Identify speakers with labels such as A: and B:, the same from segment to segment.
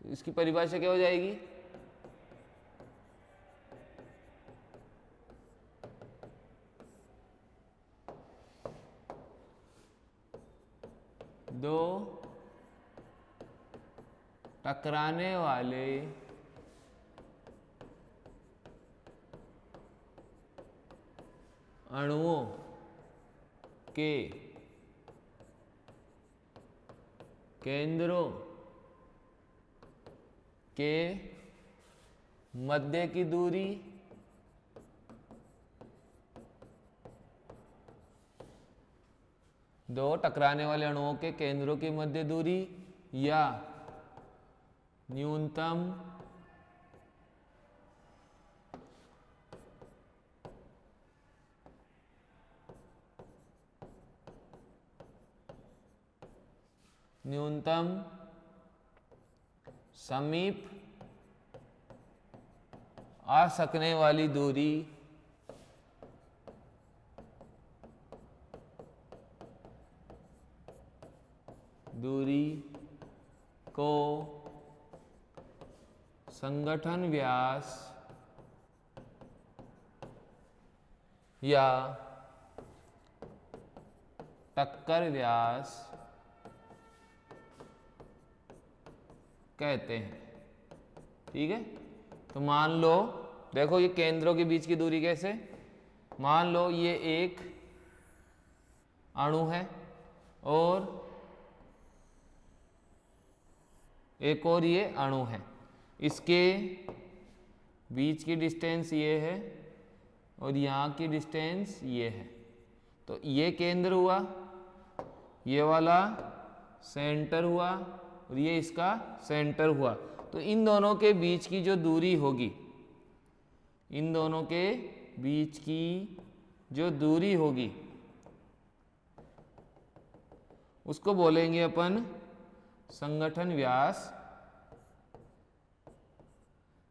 A: इसकी परिभाषा क्या हो जाएगी? दो टकराने वाले अणुओं के केंद्रों के मध्य की दूरी दो टकराने वाले अणुओं के केंद्रों की मध्य दूरी या न्यूनतम समीप आ सकने वाली दूरी को संगठन व्यास या टक्कर व्यास कहते हैं। ठीक है, तो मान लो, देखो ये केंद्रों के बीच की दूरी कैसे, मान लो ये एक अणु है और एक और ये अणु है, इसके बीच की डिस्टेंस ये है और यहाँ की डिस्टेंस ये है। तो ये केंद्र हुआ, ये वाला सेंटर हुआ और ये इसका सेंटर हुआ। तो इन दोनों के बीच की जो दूरी होगी, इन दोनों के बीच की जो दूरी होगी उसको बोलेंगे अपन संगठन व्यास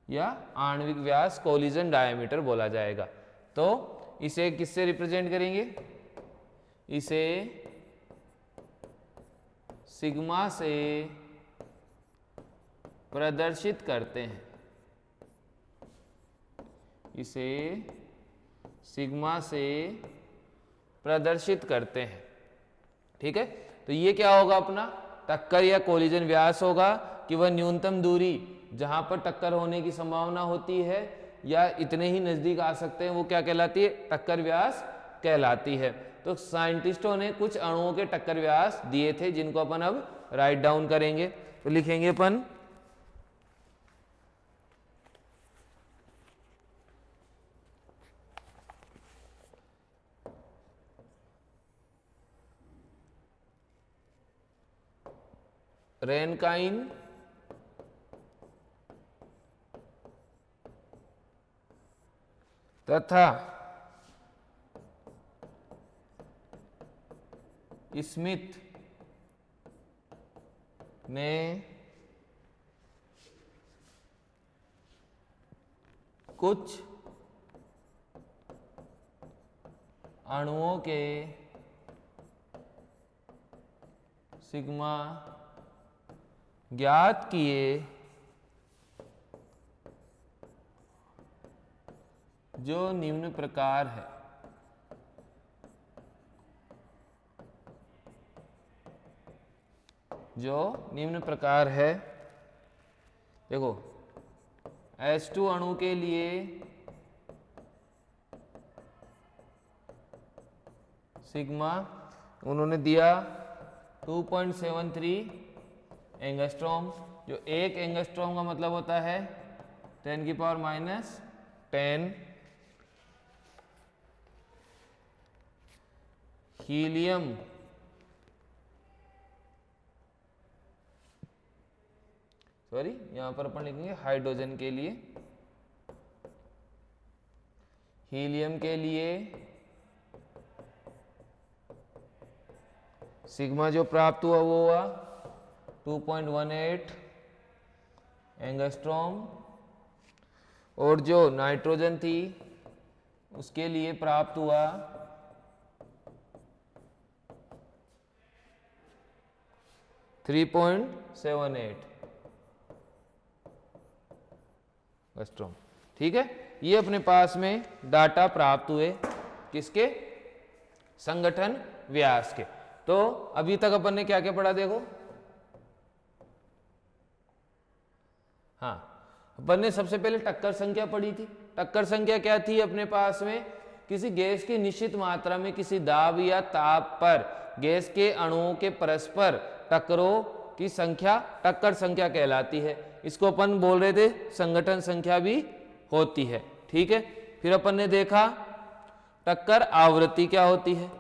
A: या आणविक व्यास, कोलिजन डायमीटर बोला जाएगा। तो इसे किससे रिप्रेजेंट करेंगे? इसे सिग्मा से प्रदर्शित करते हैं, इसे सिग्मा से प्रदर्शित करते हैं। ठीक है, तो ये क्या होगा अपना टक्कर या कोलिजन व्यास होगा कि वह न्यूनतम दूरी जहां पर टक्कर होने की संभावना होती है या इतने ही नजदीक आ सकते हैं, वो क्या कहलाती है? टक्कर व्यास कहलाती है। तो साइंटिस्टों ने कुछ अणुओं के टक्कर व्यास दिए थे जिनको अपन अब राइट डाउन करेंगे। तो लिखेंगे अपन रेनकाइन तथा स्मिथ ने कुछ अणुओं के सिग्मा ज्ञात किए जो निम्न प्रकार है। जो निम्न प्रकार है, देखो H2 अणु के लिए सिग्मा उन्होंने दिया 2.73 एंगस्ट्रॉम, जो एक एंगस्ट्रॉम का मतलब होता है 10⁻⁻10 हीलियम यहां पर अपन लिखेंगे हाइड्रोजन के लिए, हीलियम के लिए सिग्मा जो प्राप्त हुआ वो हुआ 2.18 एंगस्ट्रॉम, और जो नाइट्रोजन थी उसके लिए प्राप्त हुआ 3.78। एंगस्ट्रॉम। ठीक है, ये अपने पास में डाटा प्राप्त हुए किसके, संगठन व्यास के। तो अभी तक अपन ने क्या क्या पढ़ा देखो, हाँ अपन ने सबसे पहले टक्कर संख्या पढ़ी थी। टक्कर संख्या क्या थी अपने पास में, किसी गैस की निश्चित मात्रा में किसी दाब या ताप पर गैस के अणुओं के परस्पर टक्करों की संख्या टक्कर संख्या कहलाती है। इसको अपन बोल रहे थे संगठन संख्या भी होती है। ठीक है, फिर अपन ने देखा टक्कर आवृत्ति क्या होती है।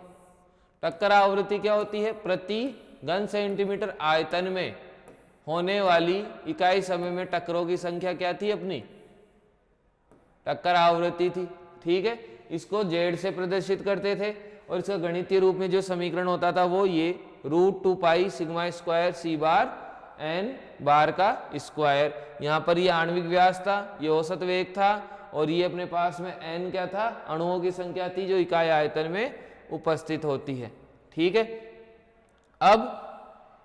A: टक्कर आवृत्ति क्या होती है, प्रति घन सेंटीमीटर आयतन में होने वाली इकाई समय में टक्करों की संख्या क्या थी अपनी, टक्कर आवृत्ति थी। ठीक है, इसको जेड से प्रदर्शित करते थे और इसका गणितीय रूप में जो समीकरण होता था वो ये √2 पाई सिग्मा स्क्वायर सी बार एन बार का स्क्वायर। यहाँ पर ये आणविक व्यास था, ये औसत वेग था और ये अपने पास में एन क्या था, अणुओं की संख्या थी जो इकाई आयतन में उपस्थित होती है। ठीक है, अब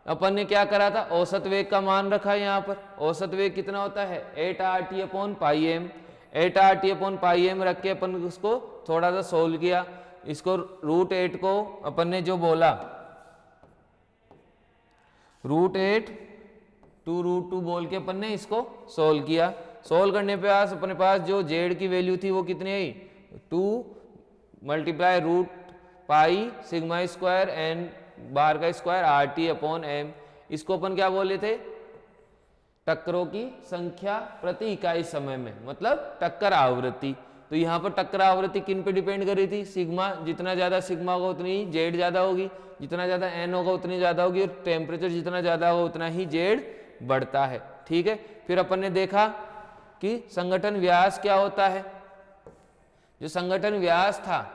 A: अपन ने क्या करा था, औसत वेग का मान रखा है। यहाँ पर औसत वेग कितना होता है 8RT/πm। 8RT/πm रख के अपन उसको थोड़ा सा सोल्व किया। इसको √8 को अपन ने जो बोला √8 टू √2 बोल के अपन ने इसको सोल्व किया। सोल्व करने पे आज अपने पास जो जेड की वैल्यू थी वो कितनी आई, 2 × √π सिग्मा स्क्वायर एन बार का स्क्वायर RT/m। इसको अपन क्या बोले थे, टक्करों की संख्या प्रति इकाई समय में, मतलब टक्कर आवृत्ति। तो यहाँ पर टक्कर आवृत्ति किन पे डिपेंड कर रही थी, सिग्मा, जितना ज्यादा सिग्मा होगा उतनी ही जेड ज्यादा होगी, जितना ज्यादा एन होगा उतनी ज्यादा होगी और टेम्परेचर जितना ज्यादा होगा उतना ही जेड बढ़ता है। ठीक है, फिर अपन ने देखा कि संगठन व्यास क्या होता है। जो संगठन व्यास था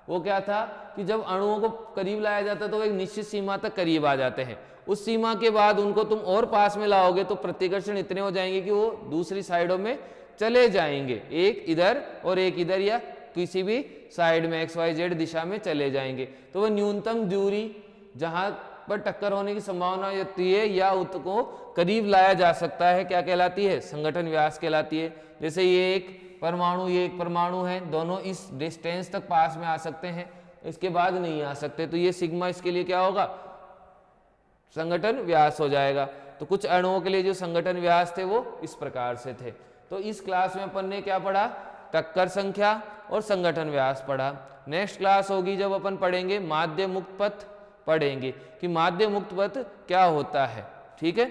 A: वो क्या था कि जब अणुओं को करीब लाया जाता तो वो एक निश्चित सीमा तक करीब आ जाते हैं। उस सीमा के बाद उनको तुम और पास में लाओगे तो प्रतिकर्षण इतने हो जाएंगे कि वो दूसरी साइडों में चले जाएंगे, एक इधर और एक इधर या किसी भी साइड में XYZ दिशा में चले जाएंगे। तो वह न्यूनतम दूरी जहां पर टक्कर होने की संभावना होती है या उसको करीब लाया जा सकता है क्या कहलाती है, संगठन व्यास कहलाती है। जैसे ये एक परमाणु, ये एक परमाणु है, दोनों इस डिस्टेंस तक पास में आ सकते हैं, इसके बाद नहीं आ सकते, तो ये सिग्मा इसके लिए क्या होगा, संगठन व्यास हो जाएगा। तो कुछ अणुओं के लिए जो संगठन व्यास थे वो इस प्रकार से थे। तो इस क्लास में अपन ने क्या पढ़ा, टक्कर संख्या और संगठन व्यास पढ़ा। नेक्स्ट क्लास होगी जब अपन पढ़ेंगे माध्य मुक्त पथ पढ़ेंगे कि माध्य मुक्त पथ क्या होता है। ठीक है।